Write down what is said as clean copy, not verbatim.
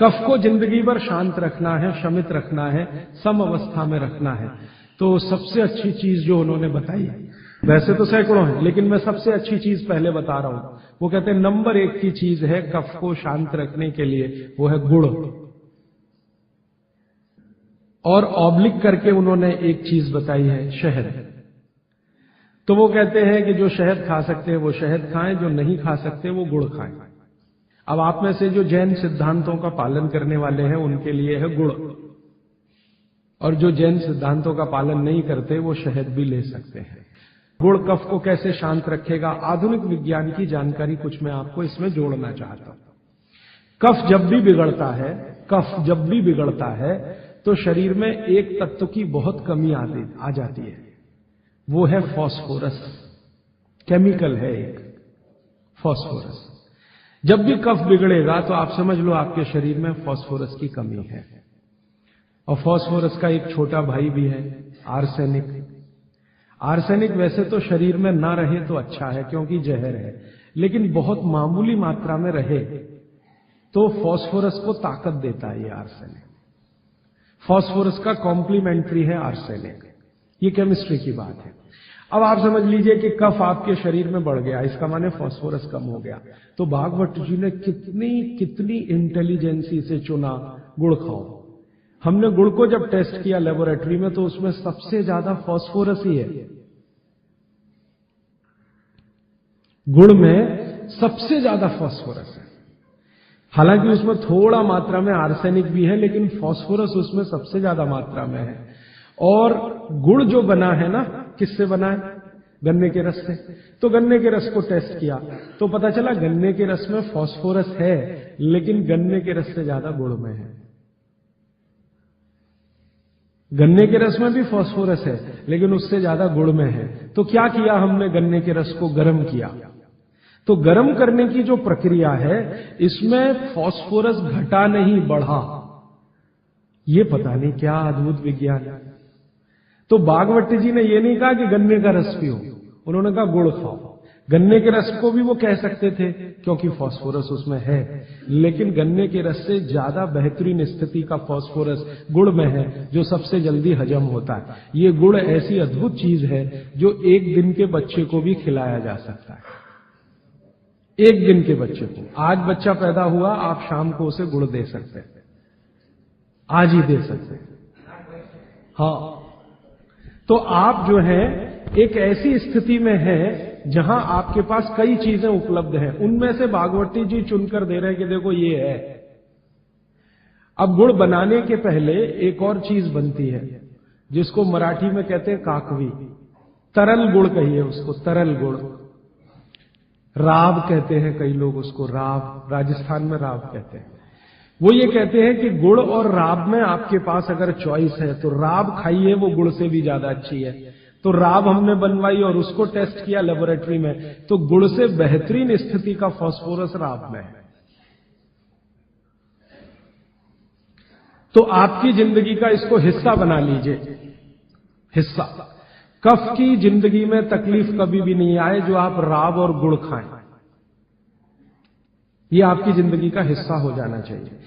कफ को जिंदगी भर शांत रखना है, शमित रखना है, सम अवस्था में रखना है। तो सबसे अच्छी चीज जो उन्होंने बताई, वैसे तो सैकड़ों है, लेकिन मैं सबसे अच्छी चीज पहले बता रहा हूं। वो कहते हैं नंबर 1 की चीज है कफ को शांत रखने के लिए, वो है गुड़। और ऑब्लिक करके उन्होंने एक चीज बताई है, शहद। तो वो कहते हैं कि जो शहद खा सकते हैं वो शहद खाएं, जो नहीं खा सकते वो गुड़ खाएं। अब आप में से जो जैन सिद्धांतों का पालन करने वाले हैं उनके लिए है गुड़, और जो जैन सिद्धांतों का पालन नहीं करते वो शहद भी ले सकते हैं। गुड़ कफ को कैसे शांत रखेगा, आधुनिक विज्ञान की जानकारी कुछ मैं आपको इसमें जोड़ना चाहता हूं। कफ जब भी बिगड़ता है तो शरीर में एक तत्व की बहुत कमी आ जाती है, वो है फास्फोरस। केमिकल है एक फास्फोरस। जब भी कफ बिगड़ेगा तो आप समझ लो आपके शरीर में फास्फोरस की कमी है। और फास्फोरस का एक छोटा भाई भी है, आर्सेनिक। आर्सेनिक वैसे तो शरीर में ना रहे तो अच्छा है क्योंकि जहर है, लेकिन बहुत मामूली मात्रा में रहे तो फास्फोरस को ताकत देता है ये आर्सेनिक। फास्फोरस का कॉम्प्लीमेंट्री है आर्सेनिक। ये केमिस्ट्री की बात है। अब आप समझ लीजिए कि कफ आपके शरीर में बढ़ गया, इसका माने फास्फोरस कम हो गया। तो भागवत जी ने कितनी इंटेलिजेंसी से चुना, गुड़ खाओ। हमने गुड़ को जब टेस्ट किया लेबोरेटरी में तो उसमें सबसे ज्यादा फास्फोरस ही है। गुड़ में सबसे ज्यादा फास्फोरस है। हालांकि उसमें थोड़ा मात्रा में आर्सेनिक भी है, लेकिन फास्फोरस उसमें सबसे ज्यादा मात्रा में है। और गुड़ जो बना है ना, किससे बना है? गन्ने के रस से। तो गन्ने के रस को टेस्ट किया तो पता चला गन्ने के रस में फास्फोरस है, लेकिन गन्ने के रस से ज्यादा गुड़ में है। गन्ने के रस में भी फास्फोरस है, लेकिन उससे ज्यादा गुड़ में है। तो क्या किया हमने? गन्ने के रस को गर्म किया। तो गर्म करने की जो प्रक्रिया है, इसमें फास्फोरस घटा नहीं, बढ़ा। ये पता नहीं क्या अद्भुत विज्ञान है। तो भागवत जी ने ये नहीं कहा कि गन्ने का रस पियो, उन्होंने कहा गुड़ खाओ। गन्ने के रस को भी वो कह सकते थे क्योंकि फास्फोरस उसमें है, लेकिन गन्ने के रस से ज्यादा बेहतरीन स्थिति का फास्फोरस गुड़ में है, जो सबसे जल्दी हजम होता है। ये गुड़ ऐसी अद्भुत चीज है जो 1 दिन के बच्चे को भी खिलाया जा सकता है। 1 दिन के बच्चे को, आज बच्चा पैदा हुआ, आप शाम को उसे गुड़ दे सकते हैं, आज ही दे सकते हैं। हाँ, तो आप जो है एक ऐसी स्थिति में है जहां आपके पास कई चीजें उपलब्ध हैं, उनमें से भागवती जी चुनकर दे रहे हैं कि देखो ये है। अब गुड़ बनाने के पहले एक और चीज बनती है जिसको मराठी में कहते हैं काकवी। तरल गुड़ कहिए उसको, तरल गुड़। राब कहते हैं कई लोग उसको, राब, राजस्थान में राब कहते हैं। वो ये कहते हैं कि गुड़ और राब में आपके पास अगर चॉइस है तो राब खाइए, वो गुड़ से भी ज्यादा अच्छी है। तो राब हमने बनवाई और उसको टेस्ट किया लेबोरेटरी में, तो गुड़ से बेहतरीन स्थिति का फास्फोरस राब में है। तो आपकी जिंदगी का इसको हिस्सा बना लीजिए, हिस्सा। कफ की जिंदगी में तकलीफ कभी भी नहीं आए जो आप राब और गुड़ खाएं। ये आपकी जिंदगी का हिस्सा हो जाना चाहिए।